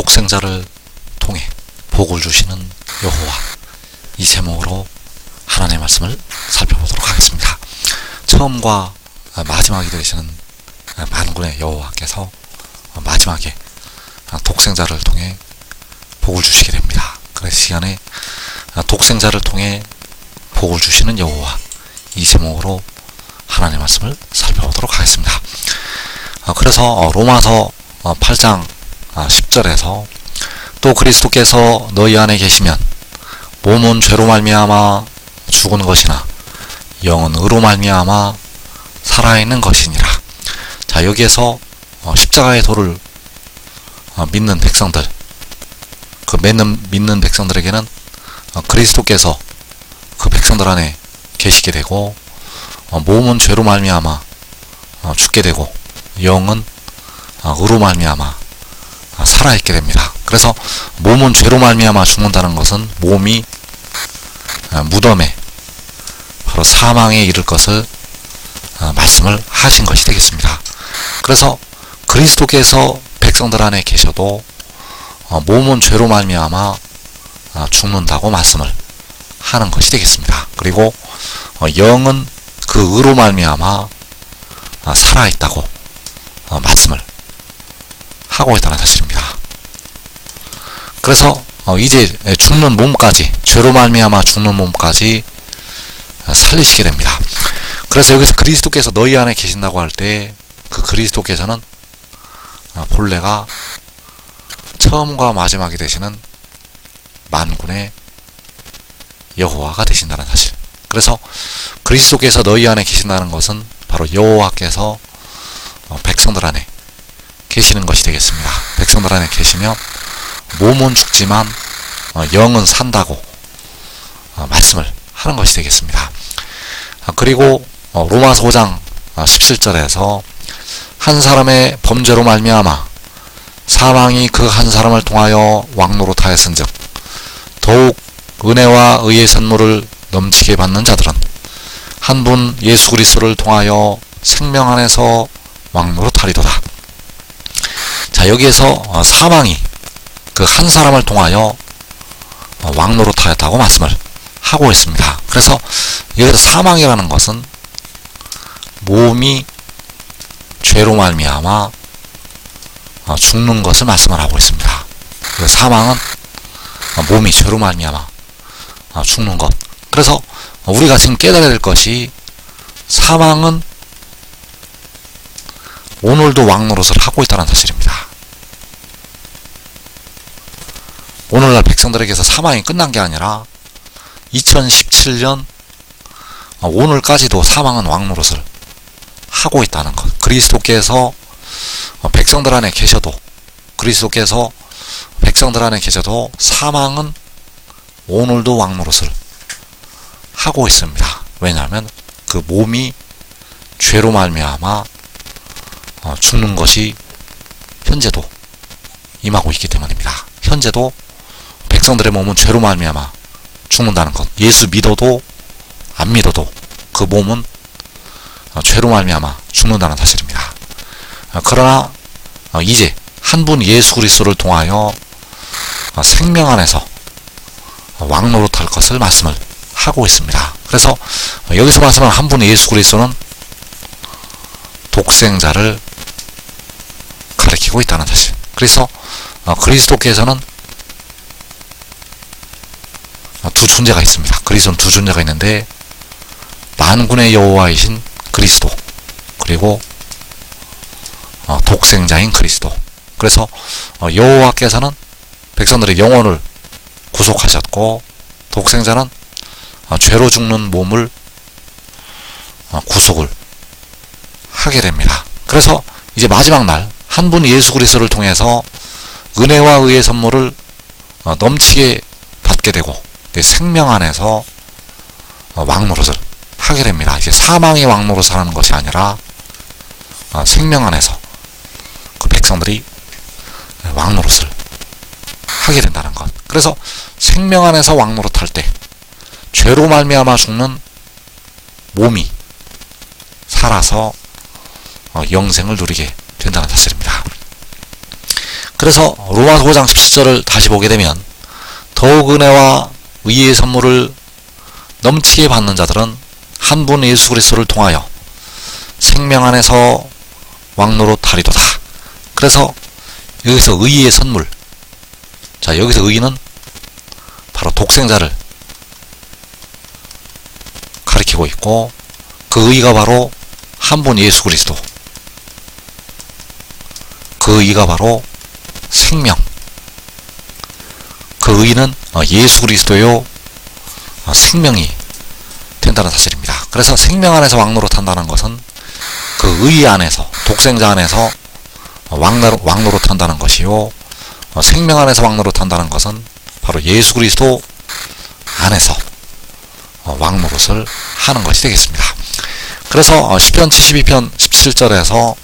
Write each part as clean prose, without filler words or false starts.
독생자를 통해 복을 주시는 여호와, 이 제목으로 하나님의 말씀을 살펴보도록 하겠습니다. 처음과 마지막이 되시는 만군의 여호와께서 마지막에 독생자를 통해 복을 주시게 됩니다. 그래서 시간에 독생자를 통해 복을 주시는 여호와, 이 제목으로 하나님의 말씀을 살펴보도록 하겠습니다. 그래서 로마서 8장 10절에서 또 그리스도께서 너희 안에 계시면 몸은 죄로 말미암아 죽은 것이나 영은 의로 말미암아 살아있는 것이니라. 자, 여기에서 십자가의 도를 믿는 백성들, 그 믿는 백성들에게는 그리스도께서 그 백성들 안에 계시게 되고, 몸은 죄로 말미암아 죽게 되고, 영은 의로 말미암아 살아있게 됩니다. 그래서 몸은 죄로 말미암아 죽는다는 것은 몸이 무덤에, 바로 사망에 이를 것을 말씀을 하신 것이 되겠습니다. 그래서 그리스도께서 백성들 안에 계셔도 몸은 죄로 말미암아 죽는다고 말씀을 하는 것이 되겠습니다. 그리고 영은 그 의로 말미암아 살아있다고 말씀을 하고 있다는 사실입니다. 그래서 이제 죽는 몸까지, 죄로 말미암아 죽는 몸까지 살리시게 됩니다. 그래서 여기서 그리스도께서 너희 안에 계신다고 할 때, 그 그리스도께서는 본래가 처음과 마지막이 되시는 만군의 여호와가 되신다는 사실. 그래서 그리스도께서 너희 안에 계신다는 것은 바로 여호와께서 백성들 안에 계시는 것이 되겠습니다. 백성들 안에 계시며 몸은 죽지만 영은 산다고 말씀을 하는 것이 되겠습니다. 그리고 로마서 5장 17절에서 한 사람의 범죄로 말미암아 사망이 그 한 사람을 통하여 왕노로 타였은즉 더욱 은혜와 의의 선물을 넘치게 받는 자들은 한 분 예수 그리스도를 통하여 생명 안에서 왕노로 타리도다. 자, 여기에서 사망이 그 한 사람을 통하여 왕노로 타였다고 말씀을 하고 있습니다. 그래서 여기서 사망이라는 것은 몸이 죄로 말미암아 죽는 것을 말씀을 하고 있습니다. 사망은 몸이 죄로 말미암아 죽는 것. 그래서 우리가 지금 깨달아야 될 것이, 사망은 오늘도 왕노릇을 하고 있다는 사실입니다. 오늘날 백성들에게서 사망이 끝난 게 아니라 2017년 오늘까지도 사망은 왕노릇을 하고 있다는 것. 그리스도께서 백성들 안에 계셔도, 그리스도께서 백성들 안에 계셔도 사망은 오늘도 왕노릇을 하고 있습니다. 왜냐하면 그 몸이 죄로 말미암아 죽는 것이 현재도 임하고 있기 때문입니다. 현재도 백성들의 몸은 죄로 말미암아 죽는다는 것. 예수 믿어도 안 믿어도 그 몸은 죄로 말미암아 죽는다는 사실입니다. 그러나 이제 한 분 예수 그리스도를 통하여 생명 안에서 왕노릇할 것을 말씀을 하고 있습니다. 그래서 여기서 말씀하는 한 분 예수 그리스도는 독생자를 가리키고 있다는 사실. 그래서 그리스도께서는 두 존재가 있습니다. 그리스도는 두 존재가 있는데, 만군의 여호와이신 그리스도, 그리고 독생자인 그리스도. 그래서 여호와께서는 백성들의 영혼을 구속하셨고, 독생자는 죄로 죽는 몸을 구속을 하게 됩니다. 그래서 이제 마지막 날 한 분 예수 그리스도를 통해서 은혜와 의의 선물을 넘치게 받게 되고, 생명 안에서 왕노릇을 하게 됩니다. 이제 사망의 왕노릇을 하는 것이 아니라 생명 안에서 그 백성들이 왕노릇을 하게 된다는 것. 그래서 생명 안에서 왕노릇할 때 죄로 말미암아 죽는 몸이 살아서 영생을 누리게 된다는 사실입니다. 그래서 로마서 5장 17절을 다시 보게 되면 더욱 은혜와 의의 선물을 넘치게 받는 자들은 한 분 예수 그리스도를 통하여 생명 안에서 왕노릇하리로다. 그래서 여기서 의의 선물, 자 여기서 의는 바로 독생자를 가리키고 있고, 그 의가 바로 한 분 예수 그리스도, 그 의가 바로 생명, 그 의는 예수 그리스도요 생명이 된다는 사실입니다. 그래서 생명 안에서 왕노릇한다는 것은 그 의 안에서, 독생자 안에서 왕노릇한다는 것이요, 생명 안에서 왕노릇한다는 것은 바로 예수 그리스도 안에서 왕노릇을 하는 것이 되겠습니다. 그래서 시편 72편 17절에서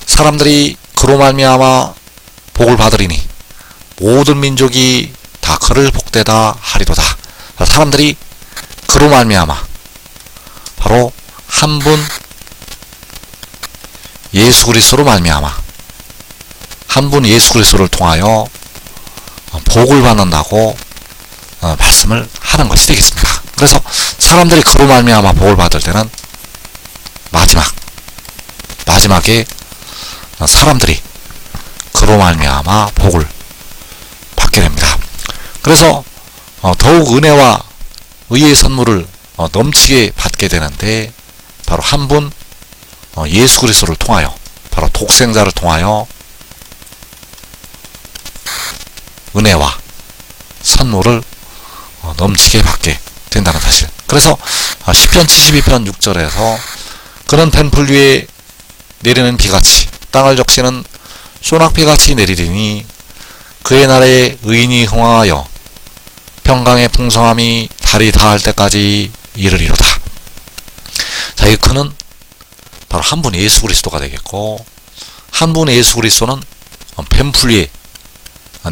사람들이 그로 말미암아 복을 받으리니 모든 민족이 다 그를 복되다 하리로다. 사람들이 그로 말미암아, 바로 한 분 예수 그리스도로 말미암아, 한 분 예수 그리스도를 통하여 복을 받는다고 말씀을 하는 것이 되겠습니다. 그래서 사람들이 그로 말미암아 복을 받을 때는 마지막에 사람들이 그로 말미암아 복을 받게 됩니다. 그래서 더욱 은혜와 의의 선물을 넘치게 받게 되는데, 바로 한 분 예수 그리스도를 통하여, 바로 독생자를 통하여 은혜와 선물을 넘치게 받게 된다는 사실. 그래서 시편 72편 6절에서 그는 뱀풀 위에 내리는 비같이 땅을 적시는 소낙비같이 내리리니 그의 날에 의인이 흥황하여 평강의 풍성함이 달이 닿을 때까지 이르리로다. 자, 이 그는 바로 한 분 예수 그리스도가 되겠고, 한 분 예수 그리스도는 뱀풀 위에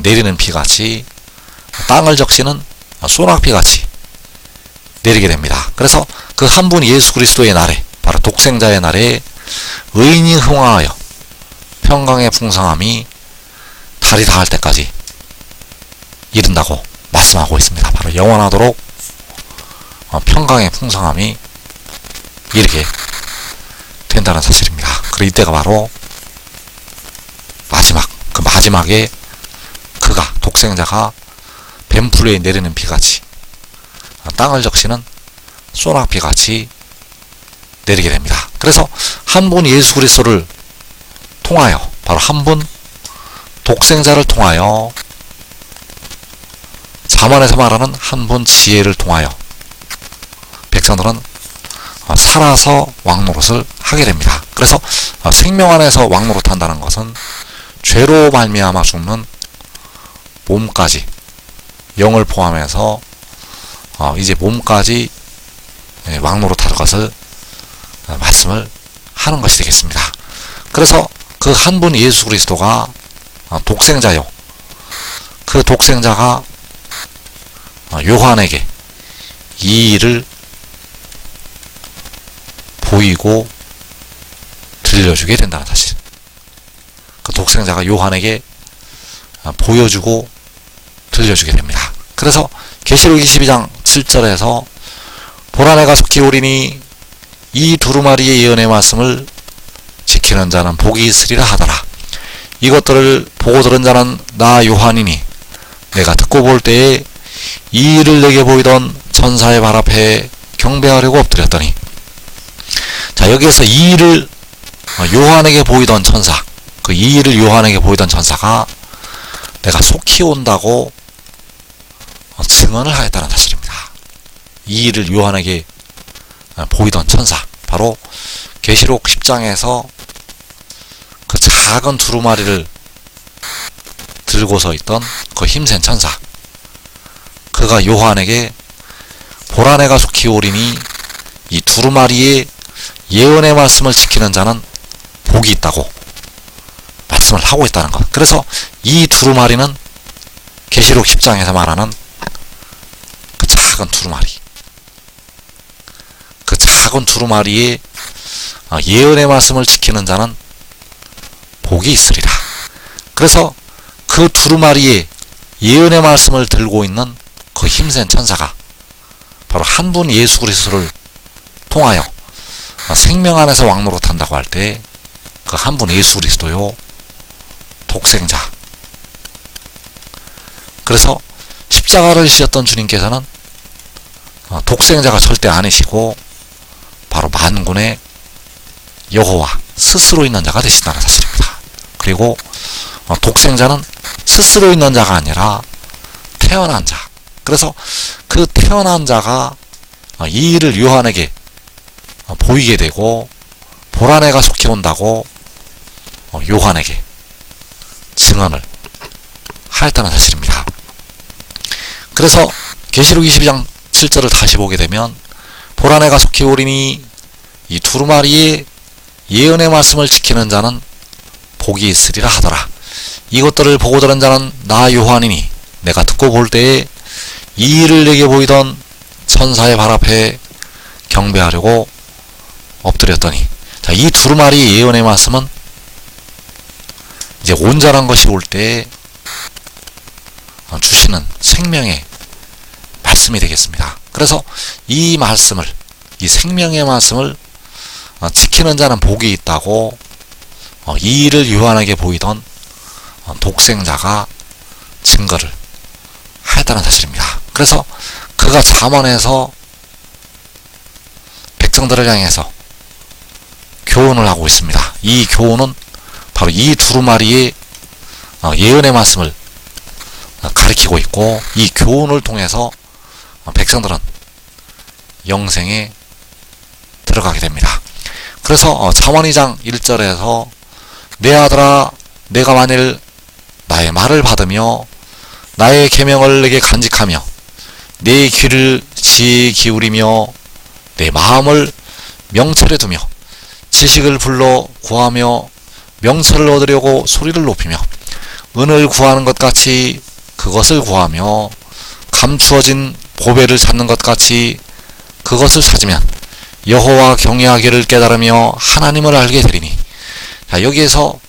내리는 비같이 땅을 적시는 소낙비같이 내리게 됩니다. 그래서 그 한 분 예수 그리스도의 날에, 바로 독생자의 날에 의인이 흥황하여 평강의 풍성함이 달이 닿을 때까지 이른다고 말씀하고 있습니다. 바로 영원하도록 평강의 풍성함이 이르게 된다는 사실입니다. 그리고 이때가 바로 그 마지막에 그가, 독생자가 뱀풀 위에 내리는 비같이 땅을 적시는 소낙비같이 내리게 됩니다. 그래서 한 분 예수 그리스도를 통하여, 바로 한 분 독생자를 통하여, 잠언에서 말하는 한 분 지혜를 통하여 백성들은 살아서 왕노릇을 하게 됩니다. 그래서 생명 안에서 왕노릇한다는 것은 죄로 말미암아 죽는 몸까지, 영을 포함해서 이제 몸까지 왕노릇할 것을 말씀을 하는 것이 되겠습니다. 그래서 그 한 분 예수 그리스도가 독생자요, 그 독생자가 요한에게 이 일을 보이고 들려주게 된다는 사실. 그 독생자가 요한에게 보여주고 들려주게 됩니다. 그래서 계시록 22장 7절에서 보라 내가 속히 오리니 이 두루마리의 예언의 말씀을 지키는 자는 복이 있으리라 하더라. 이것들을 보고 들은 자는 나 요한이니 내가 듣고 볼 때에 이 일을 내게 보이던 천사의 발 앞에 경배하려고 엎드렸더니, 자 여기에서 이 일을 요한에게 보이던 천사, 그 이 일을 요한에게 보이던 천사가 내가 속히 온다고 증언을 하였다는 사실입니다. 이 일을 요한에게 보이던 천사, 바로 계시록 10장에서 그 작은 두루마리를 들고서 있던 그 힘센 천사, 그가 요한에게 보라 내가 속히 오리니 이 두루마리의 예언의 말씀을 지키는 자는 복이 있다고 말씀을 하고 있다는 것. 그래서 이 두루마리는 계시록 10장에서 말하는 그 작은 두루마리, 그 작은 두루마리의 예언의 말씀을 지키는 자는 복이 있으리라. 그래서 그 두루마리의 예언의 말씀을 들고 있는 그 힘센 천사가 바로 한 분 예수 그리스도를 통하여 생명 안에서 왕노릇한다고 할 때 그 한 분 예수 그리스도요 독생자. 그래서 십자가를 지셨던 주님께서는 독생자가 절대 아니시고 바로 만군의 여호와 스스로 있는 자가 되신다는 사실입니다. 그리고 독생자는 스스로 있는 자가 아니라 태어난 자. 그래서 그 태어난 자가 이 일을 요한에게 보이게 되고 보라 내가 속히 온다고 요한에게 증언을 하였다는 사실입니다. 그래서 계시록 22장 7절을 다시 보게 되면 보라 내가 속히 오리니 이 두루마리의 예언의 말씀을 지키는 자는 복이 있으리라 하더라. 이것들을 보고 들은 자는 나 요한이니 내가 듣고 볼 때에 이 일을 내게 보이던 천사의 발 앞에 경배하려고 엎드렸더니, 자, 이 두루마리의 예언의 말씀은 이제 온전한 것이 올 때 주시는 생명의 말씀이 되겠습니다. 그래서 이 말씀을, 이 생명의 말씀을 지키는 자는 복이 있다고 이 일을 요한에게 보이던 독생자가 증거를 하였다는 사실입니다. 그래서 그가 잠언에서 백성들을 향해서 교훈을 하고 있습니다. 이 교훈은 바로 이 두루마리의 예언의 말씀을 가리키고 있고, 이 교훈을 통해서 백성들은 영생에 들어가게 됩니다. 그래서 잠언 2장 1절에서 내 아들아 내가 만일 나의 말을 받으며 나의 계명을 내게 간직하며 내 귀를 지혜에 기울이며 내 마음을 명철에 두며 지식을 불러 구하며 명철을 얻으려고 소리를 높이며 은을 구하는 것 같이 그것을 구하며 감추어진 보배를 찾는 것 같이 그것을 찾으면 여호와 경외하기를 깨달으며 하나님을 알게 되리니. 자, 여기에서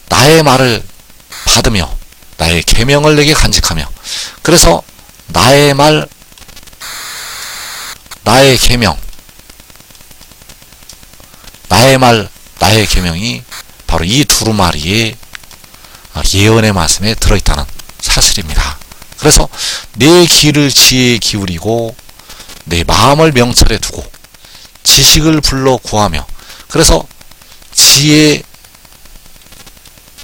나의 말을 받으며 나의 계명을 내게 간직하며, 그래서 나의 말, 나의 계명, 나의 말, 나의 계명이 바로 이 두루마리의 예언의 말씀에 들어있다는 사실입니다. 그래서 내 귀를 지혜에 기울이고 내 마음을 명철에 두고 지식을 불러 구하며, 그래서 지혜,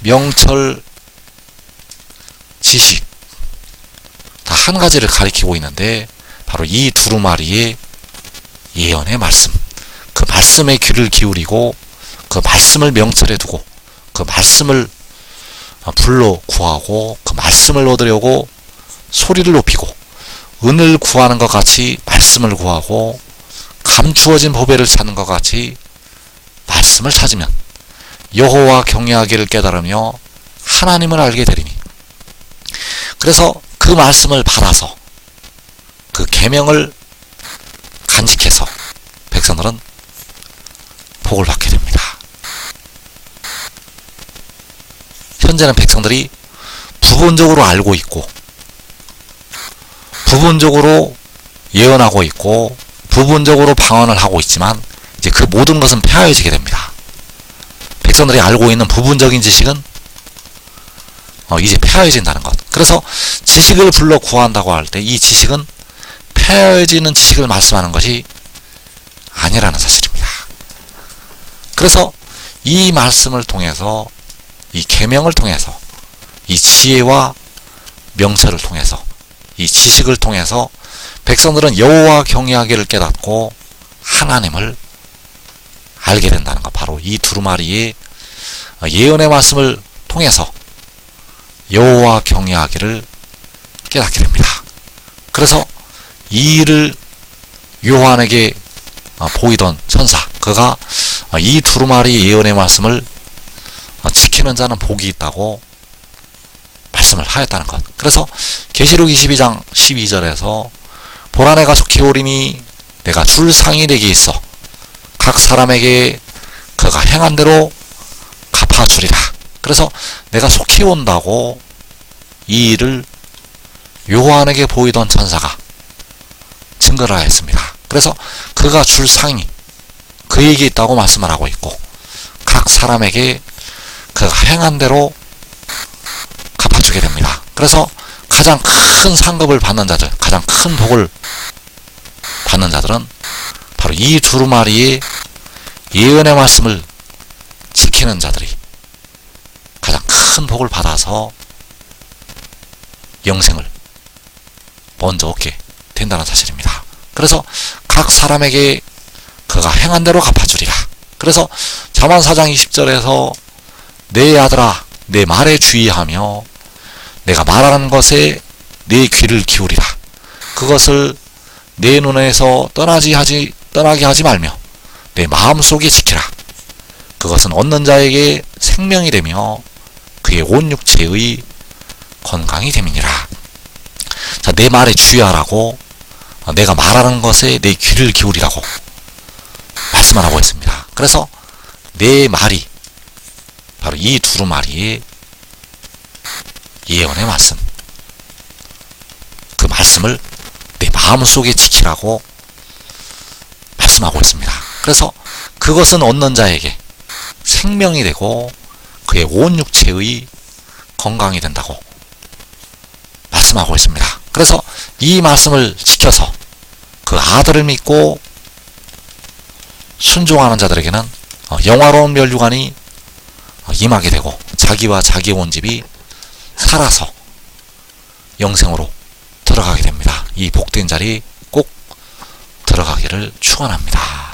명철, 지식 다 한 가지를 가리키고 있는데 바로 이 두루마리의 예언의 말씀, 그 말씀에 귀를 기울이고 그 말씀을 명철에 두고 그 말씀을 불러 구하고 그 말씀을 얻으려고 소리를 높이고 은을 구하는 것 같이 말씀을 구하고 감추어진 보배를 찾는 것 같이 말씀을 찾으면 여호와 경외하기를 깨달으며 하나님을 알게 되리니. 그래서 그 말씀을 받아서 그 계명을 간직해서 백성들은 복을 받게 됩니다. 현재는 백성들이 부분적으로 알고 있고 부분적으로 예언하고 있고 부분적으로 방언을 하고 있지만 이제 그 모든 것은 폐하여지게 됩니다. 백성들이 알고 있는 부분적인 지식은 이제 폐하여진다는 것. 그래서 지식을 불러 구한다고 할 때 이 지식은 폐하여지는 지식을 말씀하는 것이 아니라는 사실입니다. 그래서 이 말씀을 통해서, 이 계명을 통해서, 이 지혜와 명철을 통해서, 이 지식을 통해서 백성들은 여호와 경외하기를 깨닫고 하나님을 알게 된다는 것. 바로 이 두루마리의 예언의 말씀을 통해서 여호와 경외하기를 깨닫게 됩니다. 그래서 이 일을 요한에게 보이던 천사, 그가 이 두루마리 예언의 말씀을 지키는 자는 복이 있다고 말씀을 하였다는 것. 그래서 계시록 22장 12절에서 보라 내가 속히 오리니 내가 줄 상이 내게 있어 각 사람에게 그가 행한 대로 갚아주리라. 그래서 내가 속히 온다고 이 일을 요한에게 보이던 천사가 증거를 하였습니다. 그래서 그가 줄 상이 그에게 있다고 말씀을 하고 있고, 각 사람에게 그가 행한 대로 갚아주게 됩니다. 그래서 가장 큰 상급을 받는 자들, 가장 큰 복을 받는 자들은 바로 이 두루마리의 예언의 말씀을 지키는 자들이 가장 큰 복을 받아서 영생을 먼저 얻게 된다는 사실입니다. 그래서 각 사람에게 그가 행한 대로 갚아주리라. 그래서 잠언 4장 20절에서 내 아들아 내 말에 주의하며 내가 말하는 것에 내 귀를 기울이라. 그것을 내 눈에서 떠나게 하지 말며 내 마음속에 지키라. 그것은 얻는 자에게 생명이 되며 그의 온 육체의 건강이 됨이니라. 자, 내 말에 주의하라고, 내가 말하는 것에 내 귀를 기울이라고 말씀을 하고 있습니다. 그래서 내 말이 바로 이 두루마리의 예언의 말씀, 그 말씀을 내 마음속에 지키라고 말씀하고 있습니다. 그래서 그것은 얻는 자에게 생명이 되고 그의 온 육체의 건강이 된다고 말씀하고 있습니다. 그래서 이 말씀을 지켜서 그 아들을 믿고 순종하는 자들에게는 영화로운 멸류관이 임하게 되고 자기와 자기 온 집이 살아서 영생으로 들어가게 됩니다. 이 복된 자리 꼭 들어가기를 축원합니다.